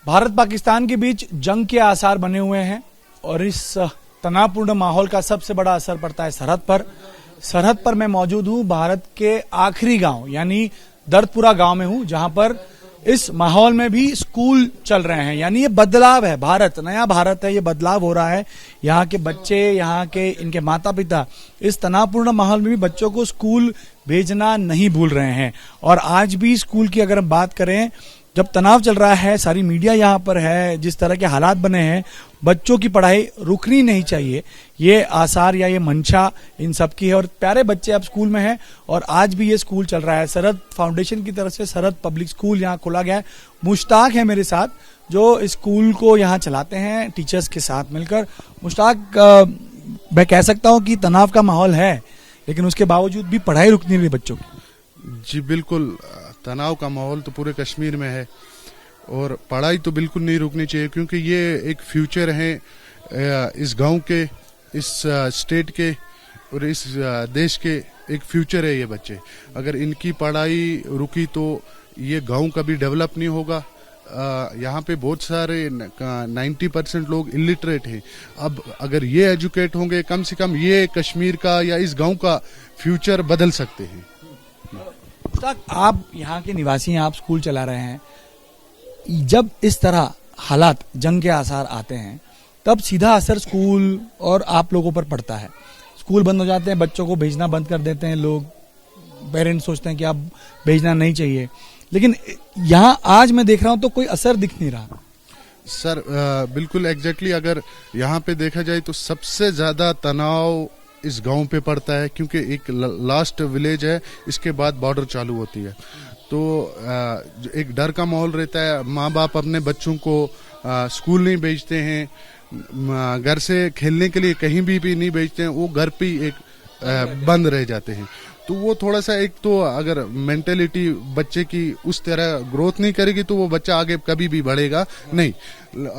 भारत पाकिस्तान के बीच जंग के आसार बने हुए हैं और इस तनावपूर्ण माहौल का सबसे बड़ा असर पड़ता है सरहद पर। सरहद पर मैं मौजूद हूं, भारत के आखिरी गांव यानी दर्दपुरा गांव में हूं, जहां पर इस माहौल में भी स्कूल चल रहे हैं। यानी ये बदलाव है, भारत नया भारत है, ये बदलाव हो रहा है। यहाँ के बच्चे, यहाँ के इनके माता पिता इस तनावपूर्ण माहौल में भी बच्चों को स्कूल भेजना नहीं भूल रहे हैं। और आज भी स्कूल की अगर हम बात करें, जब तनाव चल रहा है, सारी मीडिया यहाँ पर है, जिस तरह के हालात बने हैं, बच्चों की पढ़ाई रुकनी नहीं चाहिए, ये आसार या ये मंशा इन सब की है। और प्यारे बच्चे अब स्कूल में हैं और आज भी ये स्कूल चल रहा है। सरहद फाउंडेशन की तरफ से सरहद पब्लिक स्कूल यहाँ खोला गया है। मुश्ताक है मेरे साथ, जो स्कूल को यहाँ चलाते हैं टीचर्स के साथ मिलकर। मुश्ताक, मैं कह सकता हूँ कि तनाव का माहौल है, लेकिन उसके बावजूद भी पढ़ाई रुक नहीं रही बच्चों की। जी बिल्कुल, तनाव का माहौल तो पूरे कश्मीर में है और पढ़ाई तो बिल्कुल नहीं रुकनी चाहिए, क्योंकि ये एक फ्यूचर है इस गांव के, इस स्टेट के और इस देश के एक फ्यूचर है ये बच्चे। अगर इनकी पढ़ाई रुकी तो ये गांव कभी डेवलप नहीं होगा। यहाँ पे बहुत सारे 90% लोग इलिटरेट हैं। अब अगर ये एजुकेट होंगे, कम से कम ये कश्मीर का या इस गांव का फ्यूचर बदल सकते हैं। आप यहाँ के निवासी हैं, आप स्कूल चला रहे हैं, जब इस तरह हालात जंग के आसार आते हैं तब सीधा असर स्कूल और आप लोगों पर पड़ता है। स्कूल बंद हो जाते हैं, बच्चों को भेजना बंद कर देते हैं लोग, पेरेंट्स सोचते हैं कि अब भेजना नहीं चाहिए। लेकिन यहाँ आज मैं देख रहा हूं तो कोई असर दिख नहीं रहा। सर बिल्कुल एग्जैक्टली, अगर यहाँ पे देखा जाए तो सबसे ज्यादा तनाव इस गांव पे पड़ता है, क्योंकि एक लास्ट विलेज है, इसके बाद बॉर्डर चालू होती है। तो एक डर का माहौल रहता है। माँ बाप अपने बच्चों को स्कूल नहीं भेजते हैं, घर से खेलने के लिए कहीं भी नहीं भेजते हैं, वो घर पे एक बंद रह जाते हैं। तो वो थोड़ा सा, एक तो अगर मेंटेलिटी बच्चे की उस तरह ग्रोथ नहीं करेगी तो वो बच्चा आगे कभी भी बढ़ेगा नहीं।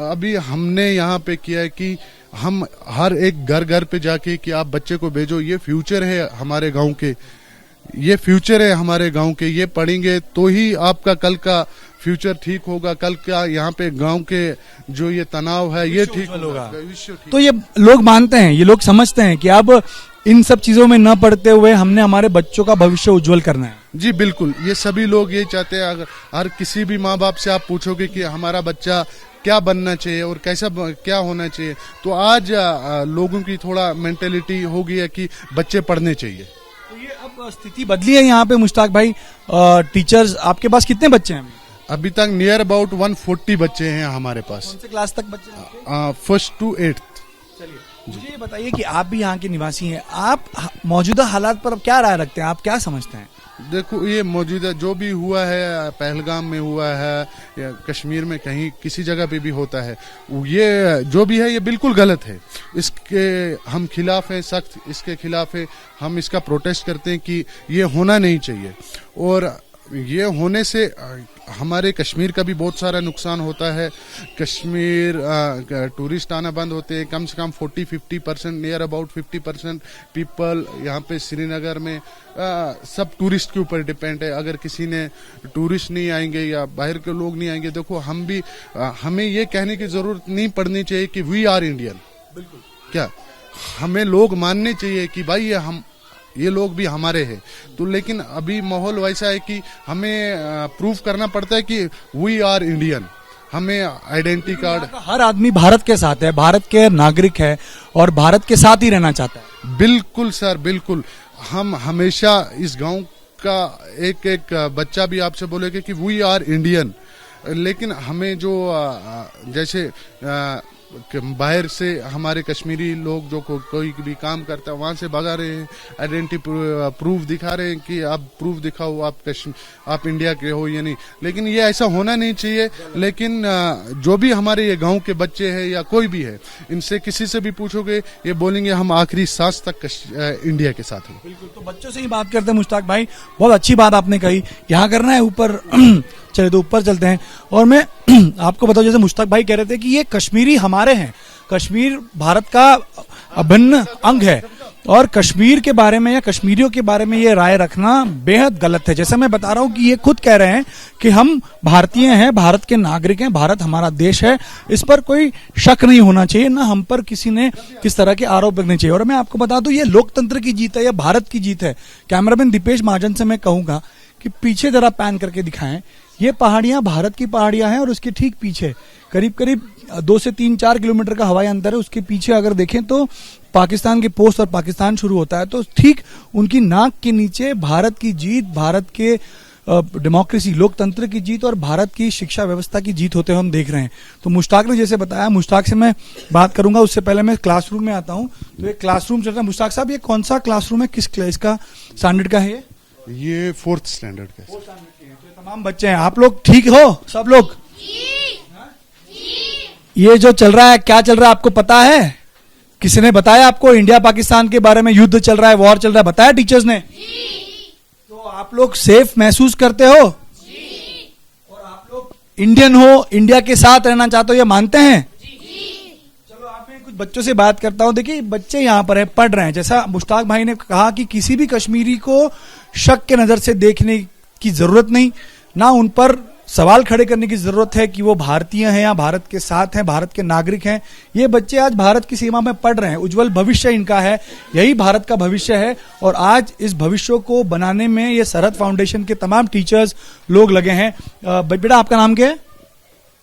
अभी हमने यहाँ पे किया है कि हम हर एक घर घर पे जाके कि आप बच्चे को भेजो, ये फ्यूचर है हमारे गांव के, ये फ्यूचर है हमारे गांव के, ये पढ़ेंगे तो ही आपका कल का फ्यूचर ठीक होगा, कल का यहाँ पे गांव के जो ये तनाव है ये ठीक होगा। तो ये लोग मानते हैं, ये लोग समझते हैं कि अब इन सब चीजों में न पढ़ते हुए हमने हमारे बच्चों का भविष्य उज्जवल करना है। जी बिल्कुल, ये सभी लोग ये चाहते हैं। अगर हर किसी भी माँ बाप से आप पूछोगे कि हमारा बच्चा क्या बनना चाहिए और कैसा क्या होना चाहिए, तो आज लोगों की थोड़ा मेंटेलिटी हो गई है कि बच्चे पढ़ने चाहिए। तो ये अब स्थिति बदली है यहाँ पे मुश्ताक भाई। टीचर्स, आपके पास कितने बच्चे हैं? अभी तक नियर अबाउट 140 बच्चे हैं हमारे पास। कौन से क्लास तक बच्चे हैं? 1st to 8th। चलिए, मुझे ये बताइए कि आप भी यहाँ के निवासी हैं, आप मौजूदा हालात पर अब क्या राय रखते हैं, आप क्या समझते हैं? देखो, ये मौजूदा जो भी हुआ है, पहलगाम में हुआ है या कश्मीर में कहीं किसी जगह पे भी होता है, ये जो भी है ये बिल्कुल गलत है। इसके हम खिलाफ हैं, सख्त इसके खिलाफ है। हम इसका प्रोटेस्ट करते हैं कि ये होना नहीं चाहिए, और ये होने से हमारे कश्मीर का भी बहुत सारा नुकसान होता है। कश्मीर टूरिस्ट आना बंद होते हैं, कम से कम 40-50%, नियर अबाउट 50% पीपल यहाँ पे श्रीनगर में सब टूरिस्ट के ऊपर डिपेंड है। अगर किसी ने टूरिस्ट नहीं आएंगे या बाहर के लोग नहीं आएंगे, देखो हम भी हमें ये कहने की जरूरत नहीं पड़नी चाहिए कि वी आर इंडियन। बिल्कुल, क्या हमें लोग मानने चाहिए कि भाई ये लोग भी हमारे हैं। तो लेकिन अभी माहौल वैसा है कि हमें प्रूव करना पड़ता है कि वी आर इंडियन। हमें आइडेंटिटी कार्ड, हर आदमी भारत के साथ है, भारत के नागरिक है और भारत के साथ ही रहना चाहता है। बिल्कुल सर, बिल्कुल। हम हमेशा इस गांव का एक एक बच्चा भी आपसे बोलेगा कि वी आर इंडियन। लेकिन हमें जो जैसे बाहर से हमारे कश्मीरी लोग जो कोई भी काम करता है वहां से भगा रहे हैं, आइडेंटिटी प्रूफ दिखा रहे हैं कि आप प्रूफ दिखाओ, आप इंडिया के हो या नहीं। लेकिन ये ऐसा होना नहीं चाहिए। लेकिन जो भी हमारे ये गांव के बच्चे हैं या कोई भी है, इनसे किसी से भी पूछोगे ये बोलेंगे हम आखिरी सांस तक इंडिया के साथ हैं। बिल्कुल, तो बच्चों से ही बात करते हैं मुश्ताक भाई, बहुत अच्छी बात आपने कही। यहाँ करना है ऊपर चलिए तो ऊपर चलते हैं। और मैं आपको बताऊं, जैसे मुश्ताक भाई कह रहे थे कि ये कश्मीरी हमारे हैं, कश्मीर भारत का अभिन्न अंग है, और कश्मीर के बारे में या कश्मीरियों के बारे में ये राय रखना बेहद गलत है। जैसा मैं बता रहा हूं कि ये खुद कह रहे हैं कि हम भारतीय हैं, भारत के नागरिक हैं, भारत हमारा देश है, इस पर कोई शक नहीं होना चाहिए, ना हम पर किसी ने किस तरह के आरोप लगने चाहिए। और मैं आपको बता दूं ये लोकतंत्र की जीत है, यह भारत की जीत है। कैमरामैन दीपेश महाजन से मैं कहूंगा कि पीछे जरा पैन करके दिखाएं, ये पहाड़ियां भारत की पहाड़ियां हैं और उसके ठीक पीछे करीब करीब 2 से 3-4 किलोमीटर का हवाई अंतर है। उसके पीछे अगर देखें तो पाकिस्तान के पोस्ट और पाकिस्तान शुरू होता है, तो ठीक उनकी नाक के नीचे भारत की जीत, भारत के डेमोक्रेसी लोकतंत्र की जीत और भारत की शिक्षा व्यवस्था की जीत होते हुए हम देख रहे हैं। तो मुश्ताक ने जैसे बताया, मुश्ताक से मैं बात करूंगा, उससे पहले मैं क्लासरूम में आता हूं। तो एक क्लासरूम चल रहा है। मुश्ताक साहब, ये कौन सा क्लासरूम है, किस क्लास का स्टैंडर्ड का है ये 4th स्टैंडर्ड का। तो ये तमाम बच्चे हैं। आप लोग ठीक हो सब लोग? ये जो चल रहा है, क्या चल रहा है आपको पता है? किसी ने बताया आपको? इंडिया पाकिस्तान के बारे में युद्ध चल रहा है, वॉर चल रहा है, बताया टीचर्स ने? तो आप लोग सेफ महसूस करते हो? और आप लोग इंडियन हो, इंडिया के साथ रहना चाहते हो, ये मानते हैं? चलो आप मैं कुछ बच्चों से बात करता हूं। देखिए बच्चे यहाँ पर है, पढ़ रहे हैं। जैसा मुश्ताक भाई ने कहा कि किसी भी कश्मीरी को शक के नजर से देखने की जरूरत नहीं, ना उन पर सवाल खड़े करने की जरूरत है कि वो भारतीय हैं या भारत के साथ हैं, भारत के नागरिक हैं। ये बच्चे आज भारत की सीमा में पढ़ रहे हैं, उज्जवल भविष्य इनका है, यही भारत का भविष्य है। और आज इस भविष्य को बनाने में ये सरहद फाउंडेशन के तमाम टीचर्स लोग लगे हैं। बेटा आपका नाम क्या है?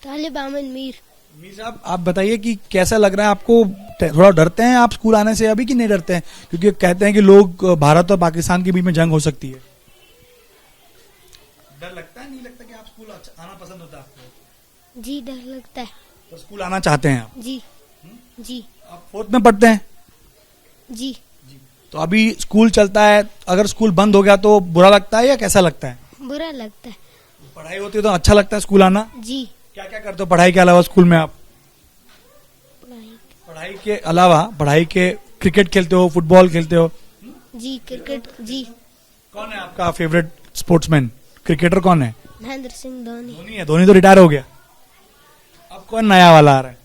तालिब अहमद मीर। मीर साहब, आप बताइए कि कैसा लग रहा है आपको? थोड़ा डरते हैं आप स्कूल आने से अभी कि नहीं डरते हैं? क्योंकि कहते हैं कि लोग भारत और पाकिस्तान के बीच में जंग हो सकती है। डर लगता है? नहीं लगता कि आप स्कूल आना पसंद होता है आपको? जी डर लगता है। तो स्कूल आना चाहते हैं आप? जी जी। आप 4th में पढ़ते हैं? जी। तो अभी स्कूल चलता है, अगर स्कूल बंद हो गया तो बुरा लगता है या कैसा लगता है? बुरा लगता है। पढ़ाई होती है तो अच्छा लगता है स्कूल आना? जी। क्या क्या करते हो पढ़ाई के अलावा स्कूल में आप? पढ़ाई के अलावा, पढ़ाई के क्रिकेट खेलते हो, फुटबॉल खेलते हो? जी क्रिकेट। जी। कौन है आपका फेवरेट स्पोर्ट्समैन, क्रिकेटर कौन है? महेंद्र सिंह धोनी। धोनी है। धोनी तो रिटायर हो गया, अब कौन नया वाला आ रहा है?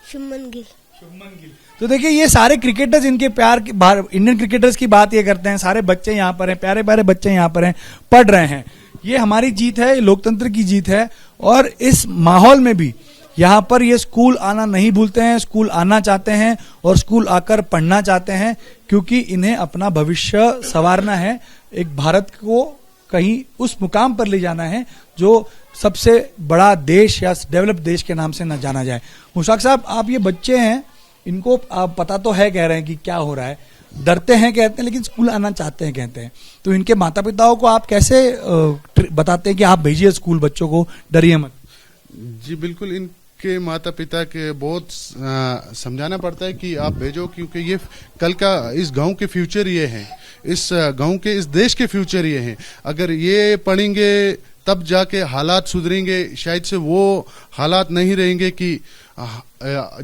शुभमन गिल। शुभमन गिल। तो देखिए ये सारे क्रिकेटर्स, इनके प्यार की इंडियन क्रिकेटर्स की बात ये करते हैं। सारे बच्चे यहाँ पर हैं, प्यारे प्यारे बच्चे यहाँ पर हैं, पढ़ रहे हैं। ये हमारी जीत है, लोकतंत्र की जीत है। और इस माहौल में भी यहाँ पर ये स्कूल आना नहीं भूलते हैं, स्कूल आना चाहते हैं और स्कूल आकर पढ़ना चाहते हैं, क्योंकि इन्हें अपना भविष्य संवारना है, एक भारत को कहीं उस मुकाम पर ले जाना है जो सबसे बड़ा देश या डेवलप देश के नाम से न जाना जाए। मुश्ताक साहब, आप ये बच्चे हैं, इनको आप पता तो है, कह रहे हैं कि क्या हो रहा है, डरते हैं कहते हैं, लेकिन स्कूल आना चाहते हैं कहते हैं। तो इनके माता पिताओं को आप कैसे बताते हैं कि आप भेजिए स्कूल बच्चों को, डरिए मत? जी बिल्कुल, इनके माता पिता के बहुत समझाना पड़ता है कि आप भेजो, क्योंकि ये कल का इस गांव के फ्यूचर ये हैं, इस गांव के, इस देश के फ्यूचर ये हैं। अगर ये पढ़ेंगे तब जाके हालात सुधरेंगे। शायद से वो हालात नहीं रहेंगे कि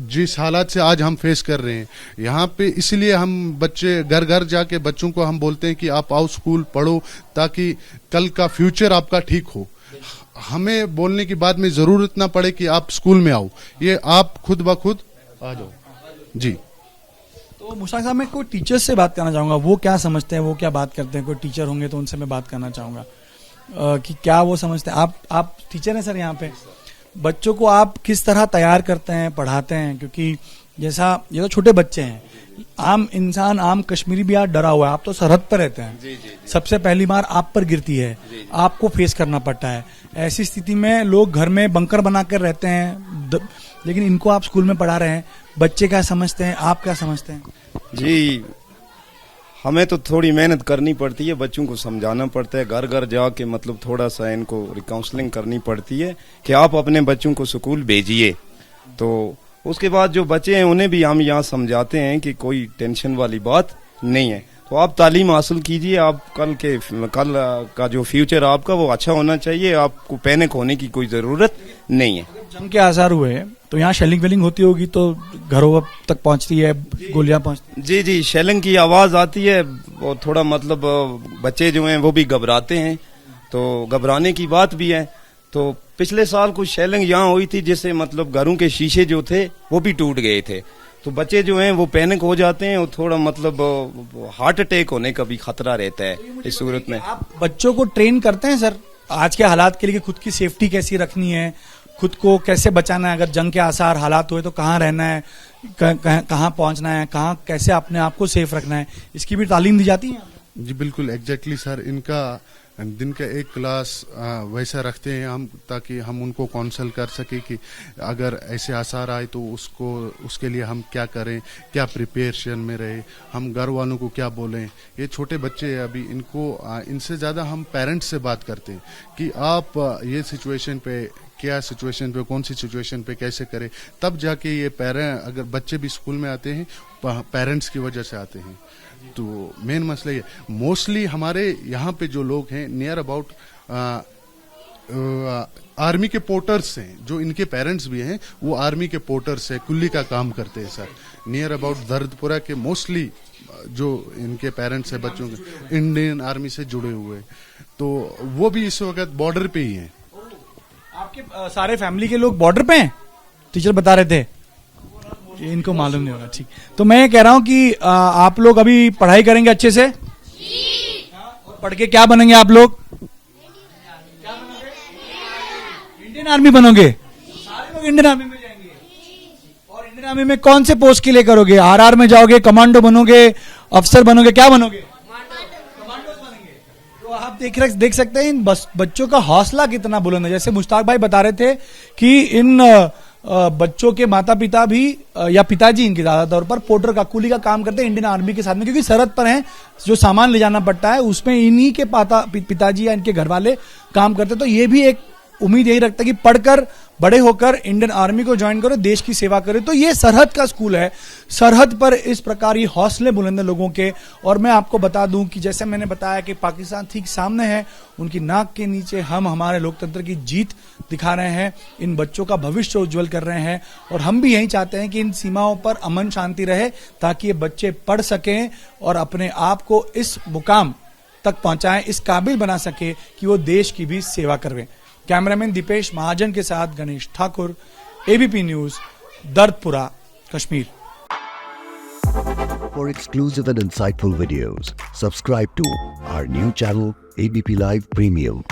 जिस हालात से आज हम फेस कर रहे हैं यहाँ पे। इसलिए हम बच्चे घर घर जाके बच्चों को हम बोलते हैं कि आप आओ स्कूल पढ़ो, ताकि कल का फ्यूचर आपका ठीक हो। हमें बोलने की बात में जरूरत ना पड़े कि आप स्कूल में आओ, ये आप खुद ब खुद आ जाओ। जी। तो मुश्ताक साहब, मैं कोई टीचर्स से बात करना चाहूंगा, वो क्या समझते हैं, वो क्या बात करते हैं। कोई टीचर होंगे तो उनसे मैं बात करना चाहूंगा कि क्या वो समझते हैं। आप टीचर हैं सर यहाँ पे, बच्चों को आप किस तरह तैयार करते हैं, पढ़ाते हैं? क्योंकि जैसा ये तो छोटे बच्चे हैं, आम इंसान, आम कश्मीरी भी आज डरा हुआ है। आप तो सरहद पर रहते हैं, जी, जी, जी। सबसे पहली बार आप पर गिरती है, जी, जी। आपको फेस करना पड़ता है। ऐसी स्थिति में लोग घर में बंकर बनाकर रहते हैं, लेकिन इनको आप स्कूल में पढ़ा रहे हैं। बच्चे क्या समझते हैं, आप क्या समझते हैं? जी, हमें तो थोड़ी मेहनत करनी पड़ती है, बच्चों को समझाना पड़ता है, घर घर जाके मतलब थोड़ा सा इनको काउंसलिंग करनी पड़ती है कि आप अपने बच्चों को स्कूल भेजिए। तो उसके बाद जो बच्चे हैं उन्हें भी हम यहाँ समझाते हैं कि कोई टेंशन वाली बात नहीं है, तो आप तालीम हासिल कीजिए। आप कल का जो फ्यूचर आपका वो अच्छा होना चाहिए, आपको पैनिक होने की कोई जरूरत नहीं है। जंग के आसार हुए तो यहाँ शेलिंग वेलिंग होती होगी, तो घरों तक पहुँचती है, गोलियां पहुँचती? जी जी, शेलिंग की आवाज आती है और थोड़ा मतलब बच्चे जो हैं वो भी घबराते हैं, तो घबराने की बात भी है। तो पिछले साल कुछ शेलिंग यहाँ हुई थी, जिससे मतलब घरों के शीशे जो थे वो भी टूट गए थे। तो बच्चे जो हैं वो पैनिक हो जाते हैं और थोड़ा मतलब हार्ट अटैक होने का भी खतरा रहता है इस सूरत में। आप बच्चों को ट्रेन करते हैं सर आज के हालात के लिए कि खुद की सेफ्टी कैसी रखनी है, खुद को कैसे बचाना है, अगर जंग के आसार हालात हुए तो कहाँ रहना है, कहाँ पहुंचना है, कहाँ कैसे अपने आप को सेफ रखना है, इसकी भी तालीम दी जाती है? जी बिल्कुल एग्जैक्टली सर, इनका दिन का एक क्लास वैसा रखते हैं हम, ताकि हम उनको काउंसल कर सके कि अगर ऐसे आसार आए तो उसके लिए हम क्या करें, क्या प्रिपरेशन में रहे, हम घर वालों को क्या बोलें। ये छोटे बच्चे हैं अभी, इनसे ज़्यादा हम पेरेंट्स से बात करते हैं कि आप ये सिचुएशन पे क्या सिचुएशन पे, कौन सी सिचुएशन पे कैसे करें, तब जाके ये अगर बच्चे भी स्कूल में आते हैं पेरेंट्स की वजह से आते हैं। तो मेन मसला ये मोस्टली हमारे यहाँ पे जो लोग हैं नियर अबाउट आर्मी के पोर्टर्स हैं, जो इनके पेरेंट्स भी हैं वो आर्मी के पोर्टर्स हैं, कुल्ली का काम करते हैं सर। नियर अबाउट दर्दपुरा के मोस्टली जो इनके पेरेंट्स हैं बच्चों के इंडियन आर्मी से जुड़े हुए, तो वो भी इस वक्त बॉर्डर पे ही हैं। आपके सारे फैमिली के लोग बॉर्डर पे हैं? टीचर बता रहे थे, इनको मालूम नहीं होगा। ठीक, तो मैं कह रहा हूं कि आप लोग अभी पढ़ाई करेंगे अच्छे से? और पढ़ के क्या बनेंगे आप लोग? इंडियन आर्मी बनोगे? सारे लोग इंडियन आर्मी में जाएंगे। और इंडियन आर्मी में कौन से पोस्ट के लिए करोगे? आरआर में जाओगे, कमांडो बनोगे, अफसर बनोगे, क्या बनोगे? कमांडो बनेंगे। तो आप देख सकते हैं इन बच्चों का हौसला कितना बुलंद है। जैसे मुश्ताक भाई बता रहे थे कि इन बच्चों के माता पिता भी या पिताजी इनके ज्यादा तौर पर पोर्टर का, कुली का काम करते हैं इंडियन आर्मी के साथ में, क्योंकि सरहद पर हैं, जो सामान ले जाना पड़ता है उसमें इन्हीं के पिताजी या इनके घर वाले काम करते। तो ये भी एक उम्मीद यही रखता है कि पढ़कर बड़े होकर इंडियन आर्मी को ज्वाइन करो, देश की सेवा करो। तो ये सरहद का स्कूल है, सरहद पर इस प्रकार ये हौसले बुलंद लोगों के। और मैं आपको बता दूं कि जैसे मैंने बताया कि पाकिस्तान ठीक सामने है, उनकी नाक के नीचे हम हमारे लोकतंत्र की जीत दिखा रहे हैं, इन बच्चों का भविष्य उज्जवल कर रहे हैं। और हम भी यही चाहते हैं कि इन सीमाओं पर अमन शांति रहे, ताकि ये बच्चे पढ़ सकें और अपने आप को इस मुकाम तक पहुंचाएं, इस काबिल बना सके कि वो देश की भी सेवा करें। कैमरामैन दीपेश महाजन के साथ Ganesh Thakur, ABP news, Dardpura, Kashmir. For exclusive and insightful videos, subscribe to our new channel ABP Live Premium.